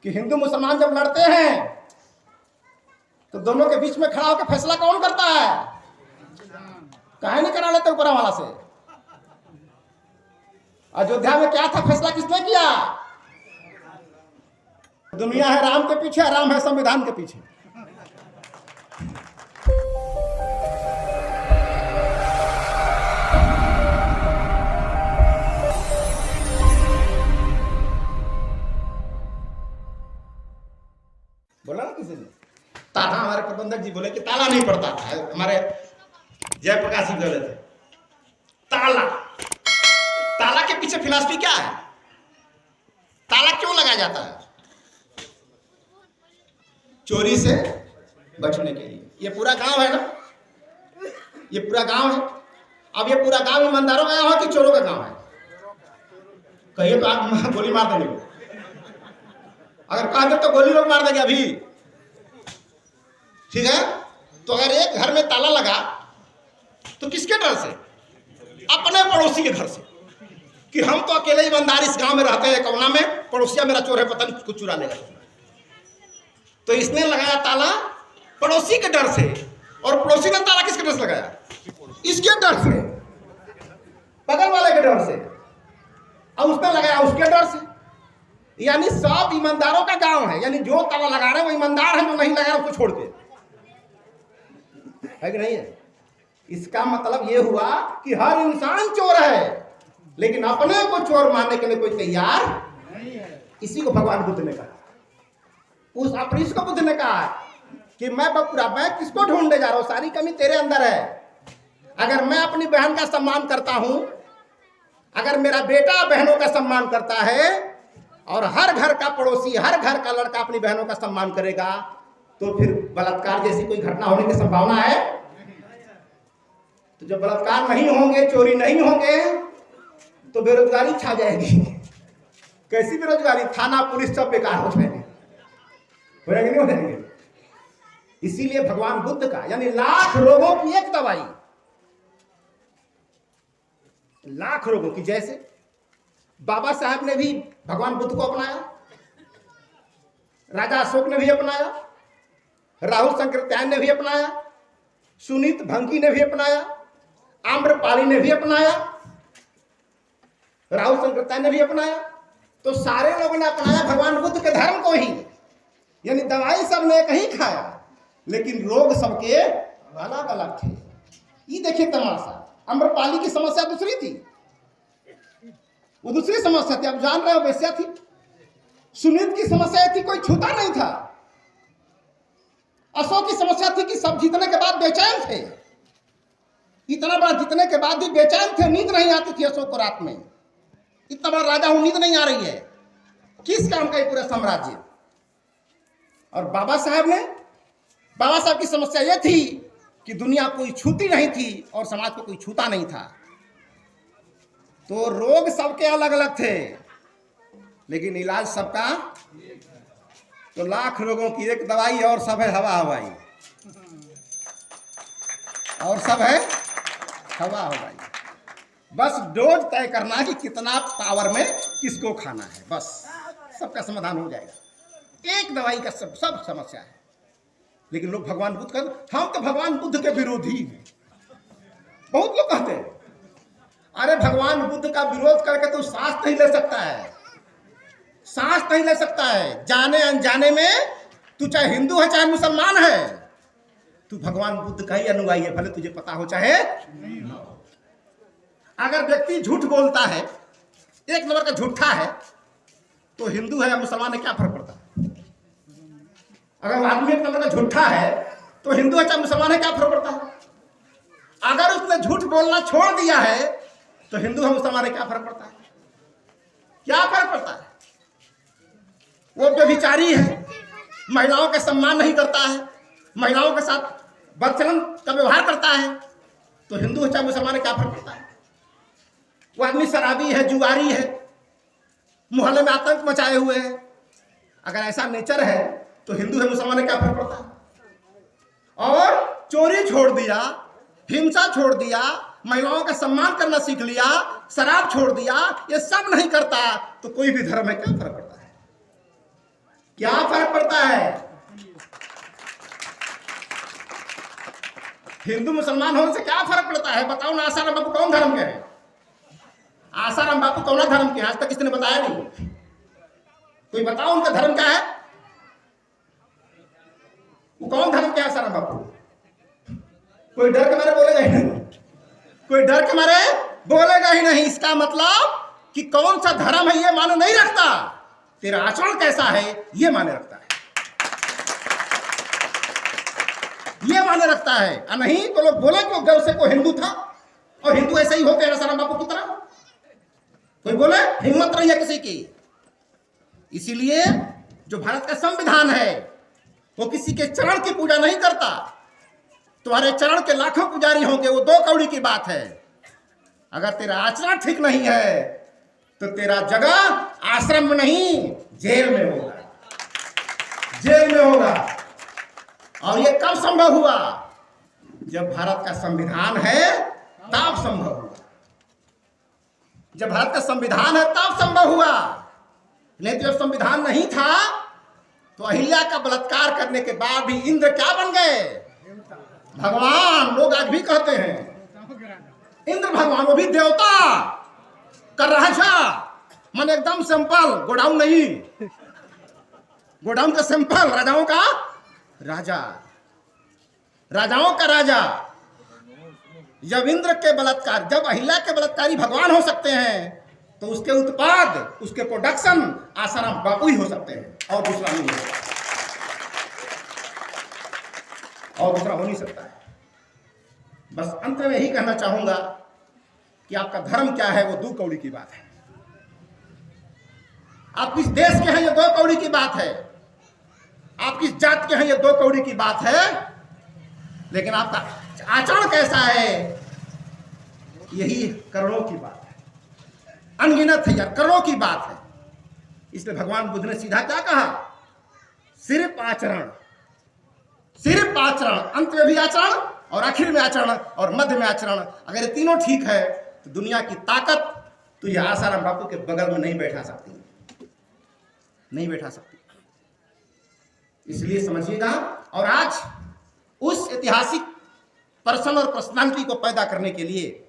कि हिंदू मुसलमान जब लड़ते हैं तो दोनों के बीच में खड़ा होकर फैसला कौन करता है? काहे नहीं करा लेते ऊपर वाला से? अयोध्या में क्या था, फैसला किसने किया? दुनिया है राम के पीछे, राम है संविधान के पीछे। बोला ना किसी ने, ताला हमारे प्रबंधक जी बोले कि ताला नहीं पड़ता था। हमारे जयप्रकाश जी बोले थे ताला, ताला के पीछे फिलॉसफी क्या है? ताला क्यों लगाया जाता है? चोरी से बचने के लिए। ये पूरा गांव है ना, ये पूरा गांव है। अब ये पूरा गांव ईमानदारों का गांव है कि चोरों का गांव है? कहिए तो आप गोली मार देंगे। अगर कहा दे तो गोली लोग मार देंगे अभी, ठीक है? तो अगर एक घर में ताला लगा तो किसके डर से? अपने पड़ोसी के घर से, कि हम तो अकेले ईमानदार इस गांव में रहते हैं, कोना में पड़ोसिया मेरा चोर है, पता नहीं कुछ चुरा लेगा। तो इसने लगाया ताला पड़ोसी के डर से, और पड़ोसी ने ताला किसके डर से लगाया? इसके डर से, बगल वाले के डर से, और उसने लगाया उसके डर से। यानी सब ईमानदारों का गांव है। यानी जो ताला लगा रहे हैं वो ईमानदार है, जो नहीं लगा रहे उसको छोड़ के, है कि नहीं है? इसका मतलब ये हुआ कि हर इंसान चोर है, लेकिन अपने को चोर मानने के लिए कोई तैयार नहीं है। इसी को भगवान बुद्ध ने कहा, उस अपरिश को बुद्ध ने कहा कि मैं बकुरा, मैं किसको ढूंढने जा रहा हूं? सारी कमी तेरे अंदर है। अगर मैं अपनी बहन का सम्मान करता हूं, अगर मेरा बेटा बहनों का सम्मान करता है, और हर घर का पड़ोसी, हर घर का लड़का अपनी बहनों का सम्मान करेगा, तो फिर बलात्कार जैसी कोई घटना होने की संभावना है? तो जब बलात्कार नहीं होंगे, चोरी नहीं होंगे, तो बेरोजगारी छा जाएगी। कैसी बेरोजगारी? थाना पुलिस सब बेकार हो जाएंगे, हो जाएंगे नहीं हो जाएंगे? इसीलिए भगवान बुद्ध का, यानी लाख रोगों की एक दवाई, लाख रोगों की। जैसे बाबा साहब ने भी भगवान बुद्ध को अपनाया, राजा अशोक ने भी अपनाया, राहुल शंकराचार्य ने भी अपनाया, सुनीत भंगी ने भी अपनाया, आम्रपाली ने भी अपनाया, राहुल शंकराचार्य ने भी अपनाया। तो सारे लोगों ने अपनाया भगवान बुद्ध के धर्म को ही। यानी दवाई सबने कहीं खाया, लेकिन रोग सबके अलग अलग थे। ये देखिए तमाशा, आम्रपाली की समस्या दूसरी थी, वो दूसरी समस्या थी, आप जान रहे हो, वैश्या थी। सुनीत की समस्या थी कोई छूता नहीं था। अशोक की समस्या थी कि सब जीतने के बाद बेचैन थे, इतना बड़ा जीतने के बाद भी बेचैन थे, नींद नहीं आती थी अशोक को रात में। इतना बड़ा राजा हूं, नींद नहीं आ रही है, किस काम का ये पूरा साम्राज्य? और बाबा साहब की समस्या यह थी कि दुनिया कोई छूती नहीं थी और समाज को कोई छूता नहीं था। तो रोग सबके अलग अलग थे, लेकिन इलाज सबका। तो लाख रोगों की एक दवाई, और सब है हवा हवाई, और सब है हवा हवाई। बस डोज तय करना कि कितना पावर में किसको खाना है, बस सबका समाधान हो जाएगा। एक दवाई का सब समस्या है। लेकिन लोग भगवान बुद्ध का, हम तो भगवान बुद्ध के विरोधी हैं। बहुत लोग कहते हैं अरे भगवान बुद्ध का विरोध करके तो सांस नहीं ले सकता है, सांस नहीं ले सकता है। जाने अनजाने में तू चाहे हिंदू है चाहे मुसलमान है, तू भगवान बुद्ध का ही अनुयायी है, भले तुझे पता हो चाहे नहीं हो। अगर व्यक्ति झूठ बोलता है, एक नंबर का झूठा है, तो हिंदू है या मुसलमान है क्या फर्क पड़ता है? अगर आदमी एक नंबर का झूठा है, तो हिंदू है चाहे मुसलमान है क्या फर्क पड़ता है? अगर उसने झूठ बोलना छोड़ दिया है, तो हिंदू है मुसलमान है क्या फर्क पड़ता है? क्या फर्क पड़ता है? वो व्यभिचारी है, महिलाओं का सम्मान नहीं करता है, महिलाओं के साथ बदचलन का व्यवहार करता है, तो हिंदू है चाहे मुसलमान है क्या फर्क पड़ता है? वो आदमी शराबी है, जुआरी है, मोहल्ले में आतंक मचाए हुए है, अगर ऐसा नेचर है तो हिंदू है मुसलमान है क्या फर्क पड़ता है? और चोरी छोड़ दिया, हिंसा छोड़ दिया, महिलाओं का सम्मान करना सीख लिया, शराब छोड़ दिया, ये सब नहीं करता, तो कोई भी धर्म है क्या फर्क पड़ता है? क्या फर्क पड़ता है? हिंदू मुसलमान होने से क्या फर्क पड़ता है? बताओ ना, आसाराम बापू कौन धर्म के हैं? आसाराम बापू कौन धर्म के हैं? आज तक किसी ने बताया नहीं। कोई बताओ उनका धर्म क्या है? वो कौन धर्म के हैं आसाराम बापू? कोई डर के मारे बोलेगा ही नहीं, कोई डर के मारे बोलेगा ही नहीं। इसका मतलब कि कौन सा धर्म है ये माने नहीं रखता, तेरा आचरण कैसा है ये माने रखता है, ये माने रखता है। और नहीं तो लोग बोले कि गर्व से को हिंदू था, और हिंदू ऐसे ही होते हैं आसाराम बापू की तरह। कोई बोले, हिम्मत नहीं है किसी की। इसीलिए जो भारत का संविधान है वो किसी के चरण की पूजा नहीं करता। तुम्हारे चरण के लाखों पुजारी होंगे, वो दो कौड़ी की बात है। अगर तेरा आचरण ठीक नहीं है तो तेरा जगह आश्रम में नहीं, जेल में होगा, जेल में होगा। और ये कब संभव हुआ? जब भारत का संविधान है तब संभव हुआ। जब भारत का संविधान है तब संभव हुआ। नहीं तो जब संविधान नहीं था तो अहिल्या का बलात्कार करने के बाद भी इंद्र क्या बन गए? भगवान। लोग आज भी कहते हैं इंद्र भगवान, वो भी देवता का राजा। मन एकदम सिंपल, गोडाउन नहीं, गोडाउन का सिंपल, राजाओं का राजा, राजाओं का राजा। जब इंद्र के बलात्कार, जब अहिल्या के बलात्कारी भगवान हो सकते हैं तो उसके उत्पाद, उसके प्रोडक्शन आसाराम बापू ही हो सकते हैं, और दूसरा नहीं हो सकता, और दूसरा हो नहीं सकता है। बस अंत में यही कहना चाहूंगा कि आपका धर्म क्या है वो दो कौड़ी की बात है। आप किस देश के हैं ये दो कौड़ी की बात है, आप किस जात के हैं ये दो कौड़ी की बात है, लेकिन आपका आचरण कैसा है यही करोड़ों की बात है, अनगिनत है यार, करोड़ों की बात है। इसलिए भगवान बुद्ध ने सीधा क्या कहा? सिर्फ आचरण, सिर्फ आचरण, अंत में भी आचरण और आखिर में आचरण और मध्य में आचरण। अगर ये तीनों ठीक है तो दुनिया की ताकत तुझे आसाराम बापू के बगल में नहीं बैठा सकती, नहीं बैठा सकती। इसलिए समझिएगा। और आज उस ऐतिहासिक पर्सन और पर्सनालिटी को पैदा करने के लिए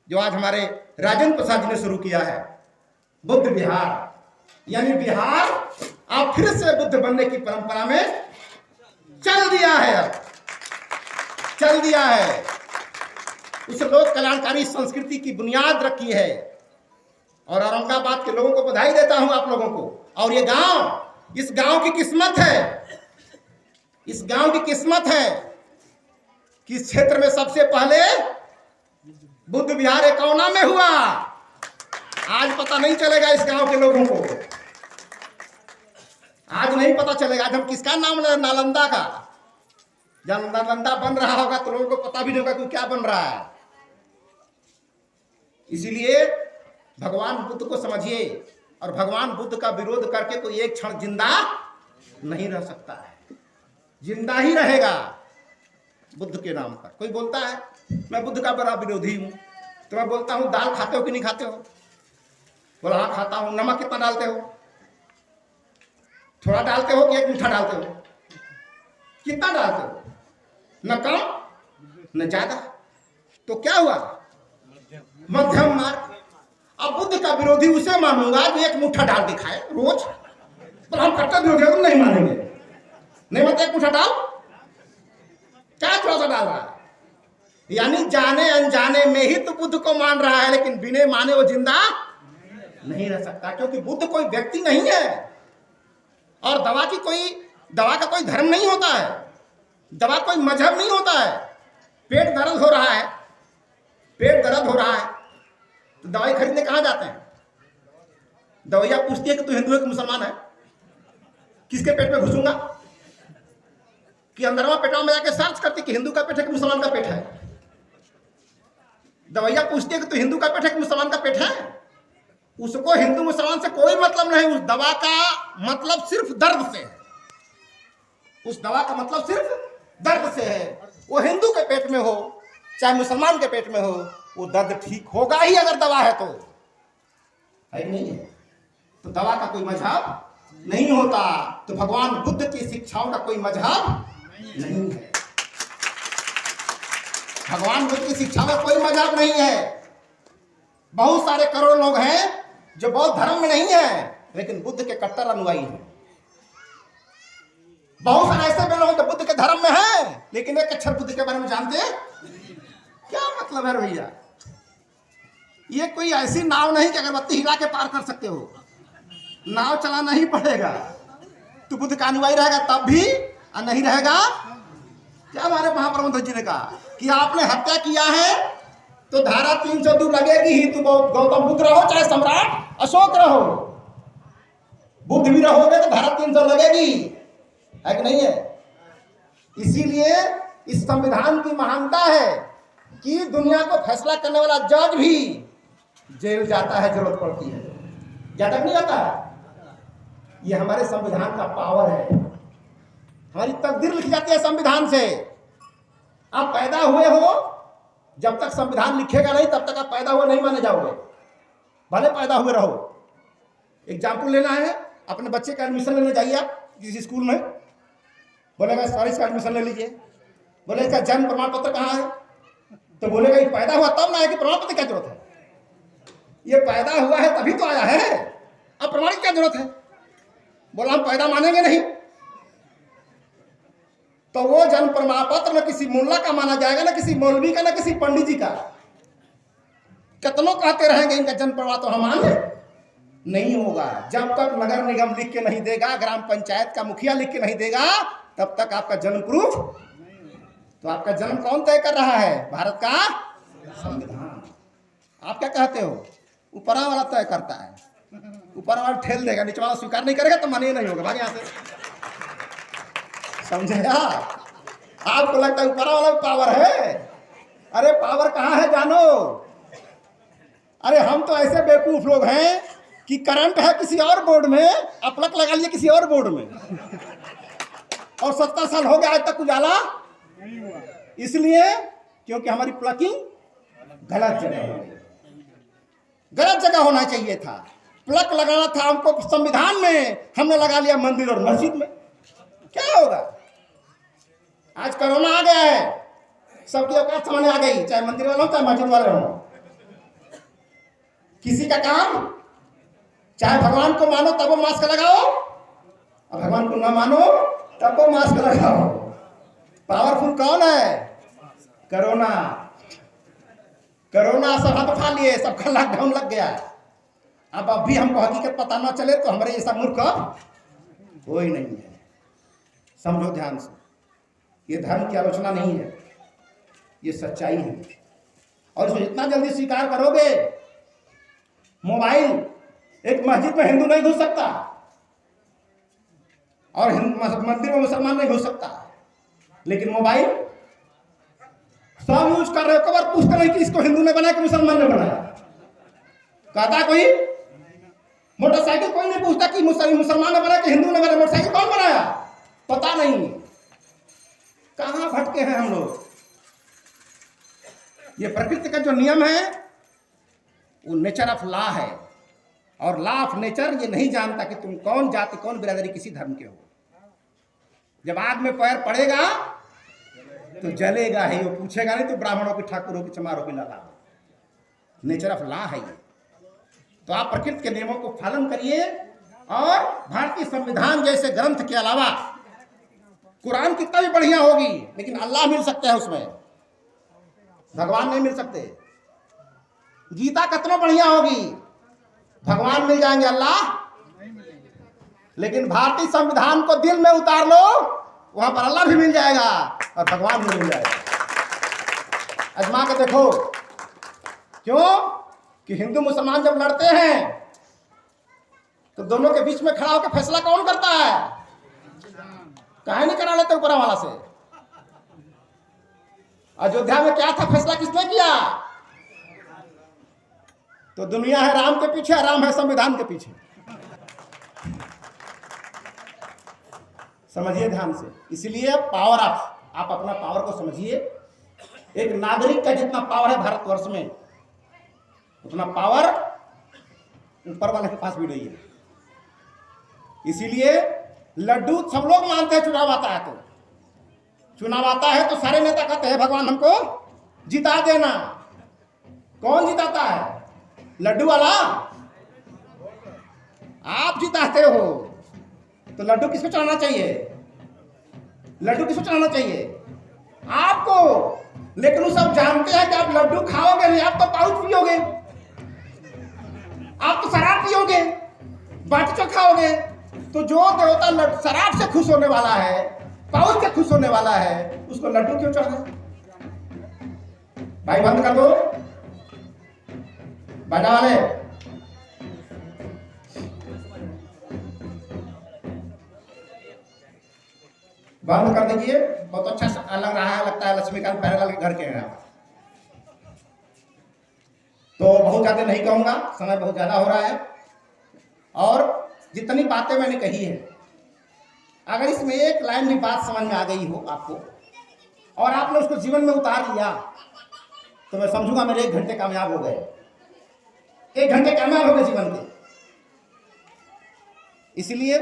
जो आज हमारे राजेंद्र प्रसाद जी ने शुरू किया है, बुद्ध विहार, यानी बिहार आप फिर से बुद्ध बनने की परंपरा में चल दिया है, अब चल दिया है। उस लोक कल्याणकारी संस्कृति की बुनियाद रखी है। और औरंगाबाद के लोगों को बधाई देता हूं, आप लोगों को। और ये गांव, इस गांव की किस्मत है, इस गांव की किस्मत है कि इस क्षेत्र में सबसे पहले बुद्ध विहार एकौना में हुआ। आज पता नहीं चलेगा इस गांव के लोगों को, आज नहीं पता चलेगा। आज हम किसका नाम ले, नालंदा का। जब नालंदा बन रहा होगा तो लोगों को पता भी नहीं होगा कि क्या बन रहा है। इसीलिए भगवान बुद्ध को समझिए, और भगवान बुद्ध का विरोध करके कोई एक क्षण जिंदा नहीं रह सकता है, जिंदा ही रहेगा बुद्ध के नाम पर। कोई बोलता है मैं बुद्ध का बड़ा विरोधी हूं, तो मैं बोलता हूं दाल खाते हो कि नहीं खाते हो? बोला हाँ खाता हूं। नमक कितना डालते हो? थोड़ा डालते हो कि एक मीठा डालते हो? कितना डालते हो? न कम न ज्यादा। तो क्या हुआ? मध्यम मार्ग। अब बुद्ध का विरोधी उसे मानूंगा जो एक मुट्ठा डाल के खाए रोज, पर हम कट्टर विरोधी तो नहीं मानेंगे। नहीं मतलब एक मुट्ठा डाल, क्या थोड़ा सा डाल रहा है? यानी जाने अनजाने में ही तो बुद्ध को मान रहा है, लेकिन बिना माने वो जिंदा नहीं रह सकता। क्योंकि बुद्ध कोई व्यक्ति नहीं है, और दवा का कोई धर्म नहीं होता है, दवा कोई मजहब नहीं होता है। पेट दर्द हो रहा है, पेट दर्द हो रहा है तो दवाई खरीदने कहाँ जाते हैं? दवाइयाँ पूछती है कि तू हिंदू है कि मुसलमान है? किसके पेट में घुसूंगा? कि अंदरवा पेटवा में जाके सर्च करती कि हिंदू का पेट है कि मुसलमान का पेट है। दवाइयाँ पूछती है कि तू हिंदू का पेट है कि मुसलमान का पेट है। उसको हिंदू मुसलमान से कोई मतलब नहीं, उस दवा का मतलब सिर्फ दर्द से है, उस दवा का मतलब सिर्फ दर्द से है। वो हिंदू के पेट में हो चाहे मुसलमान के पेट में हो, वो दर्द ठीक होगा ही अगर दवा है तो, है नहीं है। तो दवा का कोई मजहब नहीं होता, तो भगवान बुद्ध की शिक्षाओं का कोई मजहब नहीं है। भगवान बुद्ध की शिक्षा में कोई मजहब नहीं है। बहुत सारे करोड़ लोग हैं जो बौद्ध धर्म में नहीं है लेकिन बुद्ध के कट्टर अनुयायी हैं। बहुत सारे ऐसे भी लोग जो बुद्ध के धर्म में हैं लेकिन एक अक्षर बुद्ध के बारे में जानते हैं। क्या मतलब है भैया? ये कोई ऐसी नाव नहीं कि अगरबत्ती हिला के पार कर सकते हो। नाव चलाना ही पड़ेगा। तो बुद्ध का अनुयायी रहेगा तब भी और नहीं रहेगा। क्या हमारे महाप्रबंधक जी ने कहा कि आपने हत्या किया है तो धारा 302 लगेगी ही। तुम गौतम बुद्ध रहो चाहे सम्राट अशोक रहो, बुद्ध भी रहोगे तो धारा 300 लगेगी, है कि नहीं है? इसीलिए इस संविधान की महानता है कि दुनिया को फैसला करने वाला जज भी जेल जाता है, जरूरत पड़ती है। ज्यादा नहीं आता। ये हमारे संविधान का पावर है। हमारी तकदीर लिखी जाती है संविधान से। आप पैदा हुए हो, जब तक संविधान लिखेगा नहीं तब तक आप पैदा हुए नहीं माने जाओगे, भले पैदा हुए रहो। एग्जाम्पल लेना है, अपने बच्चे का एडमिशन लेने जाइए आप किसी स्कूल में, बोलेगा सॉरी इसका एडमिशन ले लीजिए। बोले इसका जन्म प्रमाण पत्र कहाँ है? तो बोलेगा ये पैदा हुआ तब ना है कि प्रमाण पत्र क्या जरूरत है? ये पैदा हुआ है तभी तो आया है, अब प्रमाण की क्या जरूरत है? बोला हम पैदा मानेंगे नहीं। तो वो जन्म प्रमाण पत्र न किसी मुल्ला का माना जाएगा, ना किसी मौलवी का, ना किसी पंडित जी का। कितनों कहते रहेंगे इनका जन्म प्रमाण तो हम माने, नहीं होगा। जब तक नगर निगम लिख के नहीं देगा, ग्राम पंचायत का मुखिया लिख के नहीं देगा, तब तक आपका जन्म प्रूफ। तो आपका जन्म कौन तय कर रहा है? भारत का संविधान। आप क्या कहते हो? ऊपर वाला तय करता है। ऊपर वाला ठेल देगा, नीचे वाला स्वीकार नहीं करेगा तो मान्य नहीं होगा, भाग यहाँ से। समझे आप? आपको लगता है ऊपर वाला पावर है? अरे पावर कहाँ है जानो। अरे हम तो ऐसे बेवकूफ लोग हैं कि करंट है किसी और बोर्ड में, आप प्लग लगा लिए किसी और बोर्ड में, और 70 साल हो गया आज तक उजाला नहीं हुआ। इसलिए क्योंकि हमारी प्लगिंग गलत जगह हो गई। गलत जगह होना चाहिए था। प्लग लगाना था हमको संविधान में, हमने लगा लिया मंदिर और मस्जिद में। क्या होगा? आज कोरोना आ गया है, सबकी औकात सामने आ गई, चाहे मंदिर वाले हो चाहे मस्जिद वाले हो। किसी का काम, चाहे भगवान को मानो तब वो मास्क लगाओ, और भगवान को ना मानो तब वो मास्क लगाओ। पावरफुल कौन है? कोरोना। कोरोना सब हाथ उठा लिए, सबका लॉकडाउन लग गया। अब भी हमको हकीकत पता ना चले तो हमारे जैसा मूर्ख कोई नहीं है। समझो ध्यान से, ये धर्म की आलोचना नहीं है, ये सच्चाई है। और इसको जितना जल्दी स्वीकार करोगे, मोबाइल, एक मस्जिद में हिंदू नहीं घुस सकता और मंदिर में मुसलमान नहीं घुस सकता, लेकिन मोबाइल सब यूज कर रहे हो। कबर पूछते नहीं कि इसको हिंदू ने बनाया कि मुसलमान ने बनाया। कहता कोई? मोटरसाइकिल कोई नहीं पूछता कि मुसलमान ने बनाया कि हिंदू ने बनाया। मोटरसाइकिल कौन बनाया? पता नहीं। कहां भटके हैं हम लोग। ये प्रकृति का जो नियम है वो नेचर ऑफ लॉ है, और लॉ ऑफ नेचर ये नहीं जानता कि तुम कौन जाति, कौन बिरादरी, किसी धर्म के हो। जब आग में पैर पड़ेगा तो जलेगा ही, वो पूछेगा नहीं तो ब्राह्मणों की, ठाकुरों की, चमारों की लगा। नेचर ऑफ लॉ है ये। तो आप प्रकृति के नियमों को पालन करिए। और भारतीय संविधान जैसे ग्रंथ के अलावा कुरान कितना भी बढ़िया होगी, लेकिन अल्लाह मिल सकते हैं उसमें, भगवान नहीं मिल सकते। गीता कितना बढ़िया होगी, भगवान मिल जाएंगे, अल्लाह नहीं मिलेंगे। लेकिन भारतीय संविधान को दिल में उतार लो, वहां पर अल्लाह भी मिल जाएगा और भगवान भी मिल जाएगा। आजमा के देखो। क्यों? कि हिंदू मुसलमान जब लड़ते हैं तो दोनों के बीच में खड़ा होकर फैसला कौन करता है? काहे नहीं करा लेते ऊपर वाला से? अयोध्या में क्या था, फैसला किसने किया? तो दुनिया है राम के पीछे, राम है संविधान के पीछे। समझिए ध्यान से। इसलिए पावर आप अपना पावर को समझिए। एक नागरिक का जितना पावर है भारतवर्ष में, उतना पावर ऊपर वाले के पास भी नहीं है। इसीलिए लड्डू सब लोग मानते हैं चुनाव आता है तो सारे नेता कहते हैं भगवान हमको जिता देना। कौन जिताता है? लड्डू वाला। आप जिताते हो तो लड्डू किसको चढ़ाना चाहिए? लड्डू किसको चढ़ाना चाहिए? आपको। लेकिन वो सब जानते हैं कि आप लड्डू खाओगे नहीं, आप तो पाउच पियोगे, आप तो शराब पियोगे, बाटी चोखा खाओगे। तो जो देवता शराब से खुश होने वाला है, पाउच से खुश होने वाला है, उसको लड्डू क्यों चढ़ाना? भाई बंद कर दो बाजा वाले। बंद कर दीजिए। बहुत अच्छा लग रहा है, लगता है लक्ष्मीकांत पैरालाल के घर के हैं। तो बहुत ज्यादा नहीं कहूंगा, समय बहुत ज्यादा हो रहा है। और जितनी बातें मैंने कही है, अगर इसमें एक लाइन भी बात समझ में आ गई हो आपको और आपने उसको जीवन में उतार लिया तो मैं समझूंगा मेरे 1 घंटे कामयाब हो गए। 1 घंटे कामयाब हो गए जीवन के। इसलिए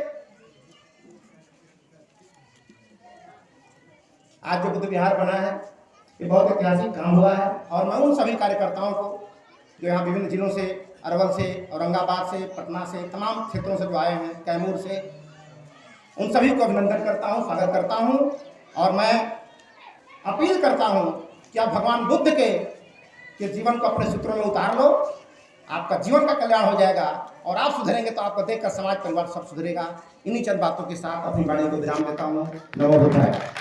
आज जो बुद्ध विहार बना है ये बहुत ऐतिहासिक काम हुआ है। और मैं उन सभी कार्यकर्ताओं को जो यहाँ विभिन्न जिलों से, अरवल से, औरंगाबाद से, पटना से, तमाम क्षेत्रों से जो आए हैं, कैमूर से, उन सभी को अभिनंदन करता हूँ, स्वागत करता हूँ। और मैं अपील करता हूँ कि आप भगवान बुद्ध के जीवन को अपने सूत्रों में उतार लो। आपका जीवन का कल्याण हो जाएगा और आप सुधरेंगे तो आपको देखकर समाज परिवार सब सुधरेगा। इन्हीं चंद बातों के साथ अपनी वाणी को विराम देता हूँ। नमो बुद्धाय।